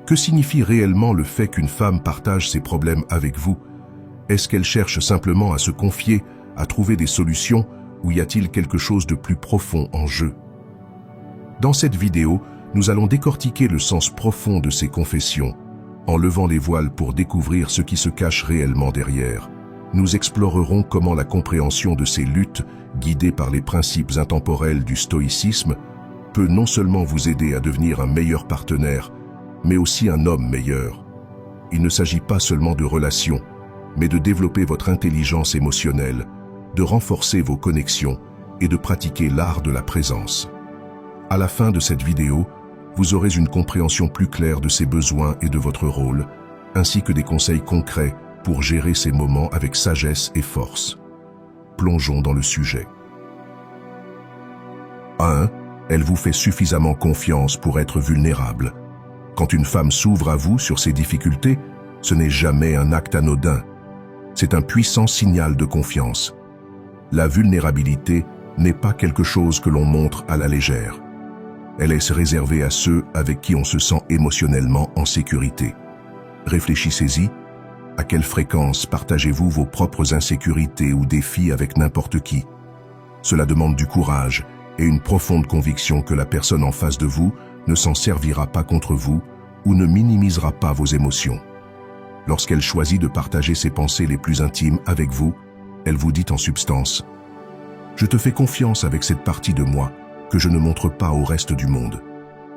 Que signifie réellement le fait qu'une femme partage ses problèmes avec vous? Est-ce qu'elle cherche simplement à se confier, à trouver des solutions, ou y a-t-il quelque chose de plus profond en jeu? Dans cette vidéo, nous allons décortiquer le sens profond de ces confessions, en levant les voiles pour découvrir ce qui se cache réellement derrière. Nous explorerons comment la compréhension de ces luttes, guidées par les principes intemporels du stoïcisme, peut non seulement vous aider à devenir un meilleur partenaire, mais aussi un homme meilleur. Il ne s'agit pas seulement de relations, mais de développer votre intelligence émotionnelle, de renforcer vos connexions et de pratiquer l'art de la présence. À la fin de cette vidéo, vous aurez une compréhension plus claire de ces besoins et de votre rôle, ainsi que des conseils concrets pour gérer ces moments avec sagesse et force. Plongeons dans le sujet. 1. Elle vous fait suffisamment confiance pour être vulnérable. Quand une femme s'ouvre à vous sur ses difficultés, ce n'est jamais un acte anodin. C'est un puissant signal de confiance. La vulnérabilité n'est pas quelque chose que l'on montre à la légère. Elle est réservée à ceux avec qui on se sent émotionnellement en sécurité. Réfléchissez-y. À quelle fréquence partagez-vous vos propres insécurités ou défis avec n'importe qui? Cela demande du courage et une profonde conviction que la personne en face de vous ne s'en servira pas contre vous ou ne minimisera pas vos émotions. Lorsqu'elle choisit de partager ses pensées les plus intimes avec vous, elle vous dit en substance « Je te fais confiance avec cette partie de moi que je ne montre pas au reste du monde. »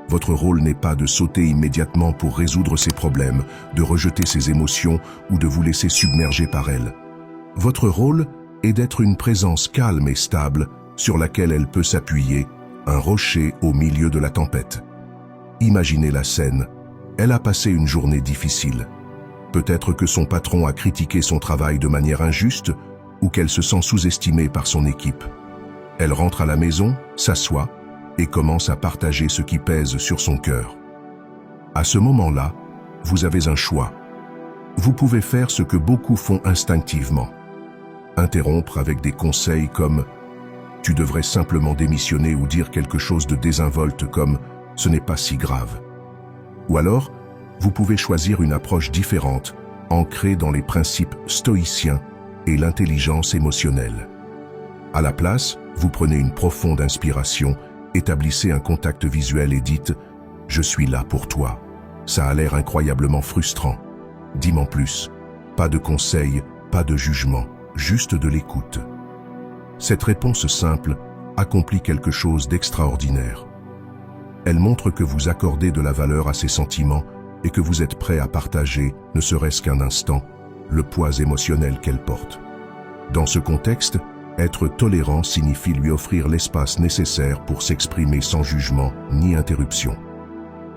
Votre rôle n'est pas de sauter immédiatement pour résoudre ses problèmes, de rejeter ses émotions ou de vous laisser submerger par elles. Votre rôle est d'être une présence calme et stable sur laquelle elle peut s'appuyer, un rocher au milieu de la tempête. Imaginez la scène. Elle a passé une journée difficile. Peut-être que son patron a critiqué son travail de manière injuste ou qu'elle se sent sous-estimée par son équipe. Elle rentre à la maison, s'assoit et commence à partager ce qui pèse sur son cœur. À ce moment-là, vous avez un choix. Vous pouvez faire ce que beaucoup font instinctivement. Interrompre avec des conseils comme « Tu devrais simplement démissionner » ou dire quelque chose de désinvolte comme « Ce n'est pas si grave ». Ou alors, vous pouvez choisir une approche différente, ancrée dans les principes stoïciens et l'intelligence émotionnelle. À la place, vous prenez une profonde inspiration, établissez un contact visuel et dites « Je suis là pour toi ». Ça a l'air incroyablement frustrant. Dis-m'en plus. Pas de conseils, pas de jugement, juste de l'écoute. Cette réponse simple accomplit quelque chose d'extraordinaire. Elle montre que vous accordez de la valeur à ces sentiments et que vous êtes prêt à partager, ne serait-ce qu'un instant, le poids émotionnel qu'elle porte. Dans ce contexte, être tolérant signifie lui offrir l'espace nécessaire pour s'exprimer sans jugement ni interruption.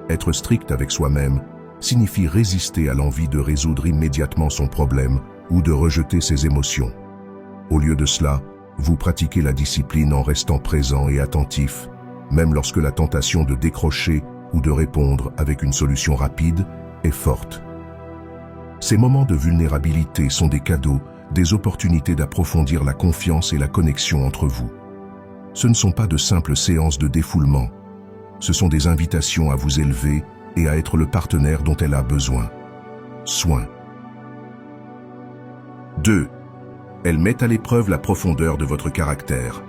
Être strict avec soi-même signifie résister à l'envie de résoudre immédiatement son problème ou de rejeter ses émotions. Au lieu de cela, vous pratiquez la discipline en restant présent et attentif, même lorsque la tentation de décrocher ou de répondre avec une solution rapide est forte. Ces moments de vulnérabilité sont des cadeaux, des opportunités d'approfondir la confiance et la connexion entre vous. Ce ne sont pas de simples séances de défoulement, ce sont des invitations à vous élever et à être le partenaire dont elle a besoin. Soin. 2. Elle met à l'épreuve la profondeur de votre caractère.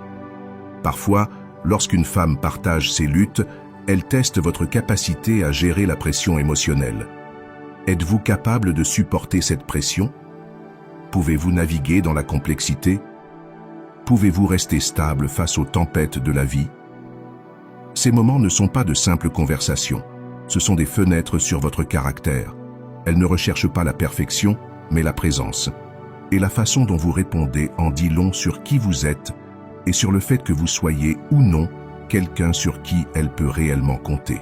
Parfois, lorsqu'une femme partage ses luttes, elle teste votre capacité à gérer la pression émotionnelle. Êtes-vous capable de supporter cette pression? Pouvez-vous naviguer dans la complexité? Pouvez-vous rester stable face aux tempêtes de la vie? Ces moments ne sont pas de simples conversations. Ce sont des fenêtres sur votre caractère. Elles ne recherchent pas la perfection, mais la présence. Et la façon dont vous répondez en dit long sur qui vous êtes et sur le fait que vous soyez ou non quelqu'un sur qui elle peut réellement compter.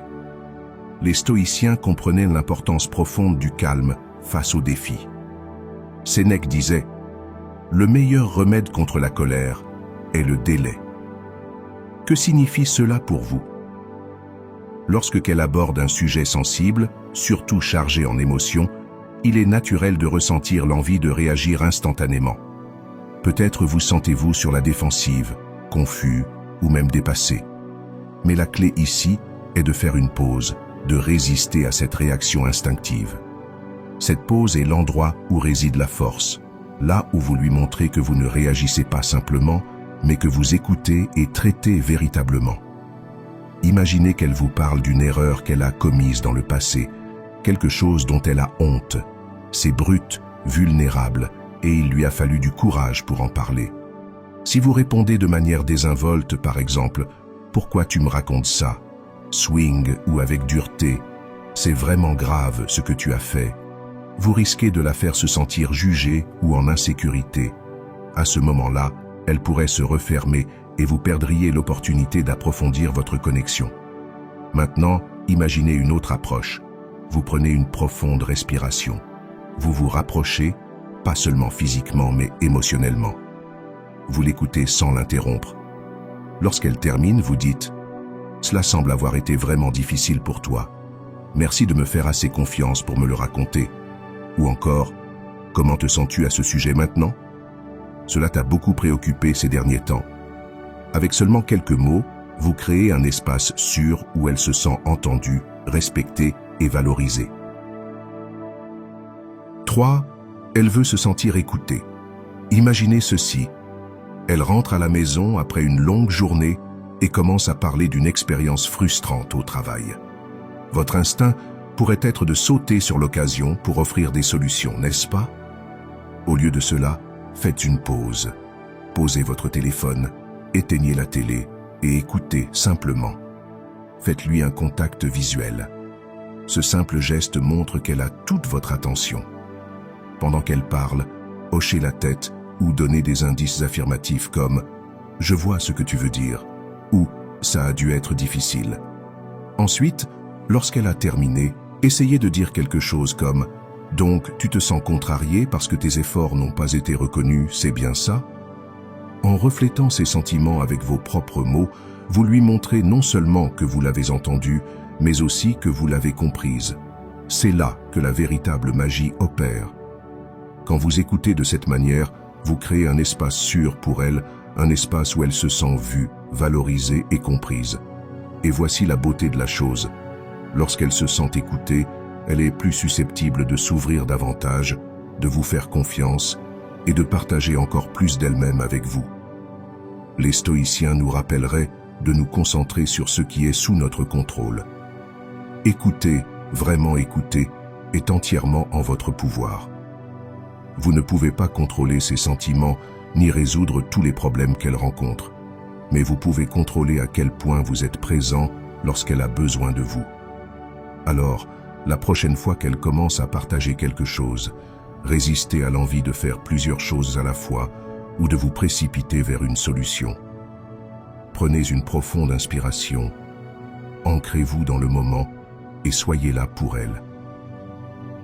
Les stoïciens comprenaient l'importance profonde du calme face aux défis. Sénèque disait « Le meilleur remède contre la colère est le délai ». Que signifie cela pour vous? Lorsque qu'elle aborde un sujet sensible, surtout chargé en émotions, il est naturel de ressentir l'envie de réagir instantanément. Peut-être vous sentez-vous sur la défensive, confus ou même dépassé. Mais la clé ici est de faire une pause, de résister à cette réaction instinctive. Cette pause est l'endroit où réside la force, là où vous lui montrez que vous ne réagissez pas simplement, mais que vous écoutez et traitez véritablement. Imaginez qu'elle vous parle d'une erreur qu'elle a commise dans le passé, quelque chose dont elle a honte. C'est brut, vulnérable, et il lui a fallu du courage pour en parler. Si vous répondez de manière désinvolte, par exemple, « Pourquoi tu me racontes ça ?» swing ou avec dureté, « C'est vraiment grave ce que tu as fait », vous risquez de la faire se sentir jugée ou en insécurité. À ce moment-là, elle pourrait se refermer et vous perdriez l'opportunité d'approfondir votre connexion. Maintenant, imaginez une autre approche. Vous prenez une profonde respiration. Vous vous rapprochez, pas seulement physiquement mais émotionnellement. Vous l'écoutez sans l'interrompre. Lorsqu'elle termine, vous dites « Cela semble avoir été vraiment difficile pour toi. Merci de me faire assez confiance pour me le raconter. » Ou encore « Comment te sens-tu à ce sujet maintenant ? Cela t'a beaucoup préoccupé ces derniers temps. » Avec seulement quelques mots, vous créez un espace sûr où elle se sent entendue, respectée et valorisée. 3. Elle veut se sentir écoutée. Imaginez ceci. Elle rentre à la maison après une longue journée et commence à parler d'une expérience frustrante au travail. Votre instinct pourrait être de sauter sur l'occasion pour offrir des solutions, n'est-ce pas? Au lieu de cela, faites une pause. Posez votre téléphone, éteignez la télé et écoutez simplement. Faites-lui un contact visuel. Ce simple geste montre qu'elle a toute votre attention. Pendant qu'elle parle, hochez la tête ou donnez des indices affirmatifs comme « Je vois ce que tu veux dire » ou « Ça a dû être difficile ». Ensuite, lorsqu'elle a terminé, essayez de dire quelque chose comme « Donc, tu te sens contrarié parce que tes efforts n'ont pas été reconnus, c'est bien ça ?» En reflétant ses sentiments avec vos propres mots, vous lui montrez non seulement que vous l'avez entendue, mais aussi que vous l'avez comprise. C'est là que la véritable magie opère. Quand vous écoutez de cette manière, vous créez un espace sûr pour elle, un espace où elle se sent vue, valorisée et comprise. Et voici la beauté de la chose. Lorsqu'elle se sent écoutée, elle est plus susceptible de s'ouvrir davantage, de vous faire confiance et de partager encore plus d'elle-même avec vous. Les stoïciens nous rappelleraient de nous concentrer sur ce qui est sous notre contrôle. Écouter, vraiment écouter, est entièrement en votre pouvoir. Vous ne pouvez pas contrôler ses sentiments ni résoudre tous les problèmes qu'elle rencontre, mais vous pouvez contrôler à quel point vous êtes présent lorsqu'elle a besoin de vous. Alors, la prochaine fois qu'elle commence à partager quelque chose, résistez à l'envie de faire plusieurs choses à la fois ou de vous précipiter vers une solution. Prenez une profonde inspiration, ancrez-vous dans le moment et soyez là pour elle.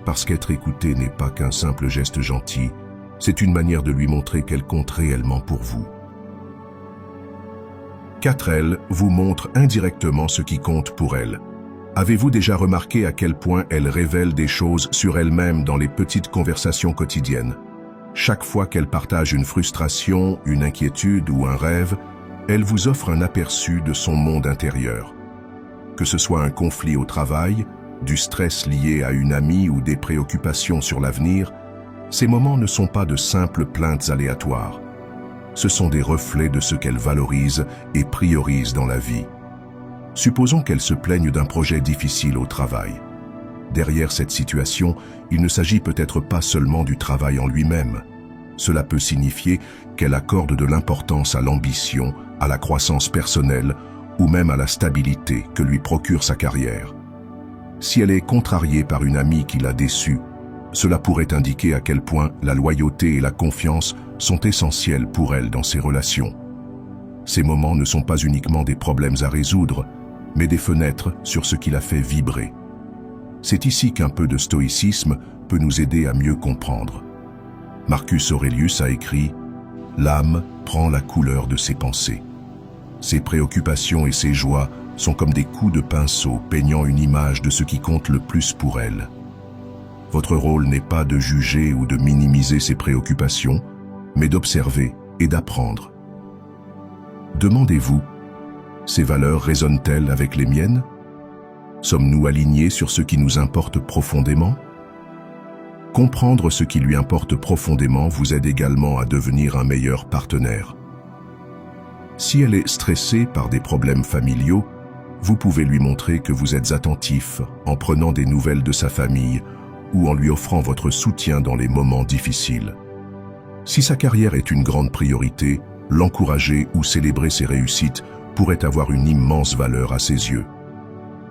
Parce qu'être écouté n'est pas qu'un simple geste gentil, c'est une manière de lui montrer qu'elle compte réellement pour vous. 4. Elle vous montre indirectement ce qui compte pour elle. Avez-vous déjà remarqué à quel point elle révèle des choses sur elle-même dans les petites conversations quotidiennes? Chaque fois qu'elle partage une frustration, une inquiétude ou un rêve, elle vous offre un aperçu de son monde intérieur. Que ce soit un conflit au travail, du stress lié à une amie ou des préoccupations sur l'avenir, ces moments ne sont pas de simples plaintes aléatoires. Ce sont des reflets de ce qu'elle valorise et priorise dans la vie. Supposons qu'elle se plaigne d'un projet difficile au travail. Derrière cette situation, il ne s'agit peut-être pas seulement du travail en lui-même. Cela peut signifier qu'elle accorde de l'importance à l'ambition, à la croissance personnelle ou même à la stabilité que lui procure sa carrière. Si elle est contrariée par une amie qui l'a déçue, cela pourrait indiquer à quel point la loyauté et la confiance sont essentielles pour elle dans ses relations. Ces moments ne sont pas uniquement des problèmes à résoudre, mais des fenêtres sur ce qui la fait vibrer. C'est ici qu'un peu de stoïcisme peut nous aider à mieux comprendre. Marcus Aurelius a écrit « L'âme prend la couleur de ses pensées. Ses préoccupations et ses joies sont comme des coups de pinceau peignant une image de ce qui compte le plus pour elle. » Votre rôle n'est pas de juger ou de minimiser ses préoccupations, mais d'observer et d'apprendre. Demandez-vous, ces valeurs résonnent-elles avec les miennes? Sommes-nous alignés sur ce qui nous importe profondément? Comprendre ce qui lui importe profondément vous aide également à devenir un meilleur partenaire. Si elle est stressée par des problèmes familiaux, vous pouvez lui montrer que vous êtes attentif en prenant des nouvelles de sa famille ou en lui offrant votre soutien dans les moments difficiles. Si sa carrière est une grande priorité, l'encourager ou célébrer ses réussites pourrait avoir une immense valeur à ses yeux.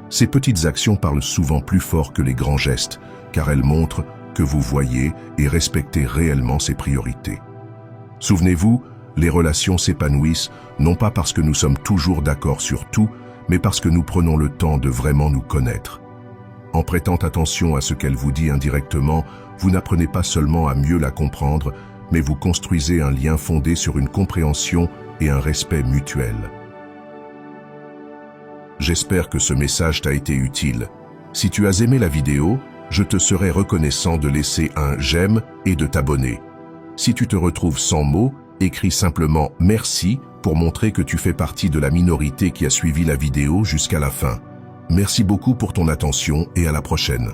Ces petites actions parlent souvent plus fort que les grands gestes, car elles montrent que vous voyez et respectez réellement ses priorités. Souvenez-vous, les relations s'épanouissent non pas parce que nous sommes toujours d'accord sur tout, mais parce que nous prenons le temps de vraiment nous connaître. En prêtant attention à ce qu'elle vous dit indirectement, vous n'apprenez pas seulement à mieux la comprendre, mais vous construisez un lien fondé sur une compréhension et un respect mutuel. J'espère que ce message t'a été utile. Si tu as aimé la vidéo, je te serai reconnaissant de laisser un j'aime et de t'abonner. Si tu te retrouves sans mots, écris simplement « Merci » pour montrer que tu fais partie de la minorité qui a suivi la vidéo jusqu'à la fin. Merci beaucoup pour ton attention et à la prochaine.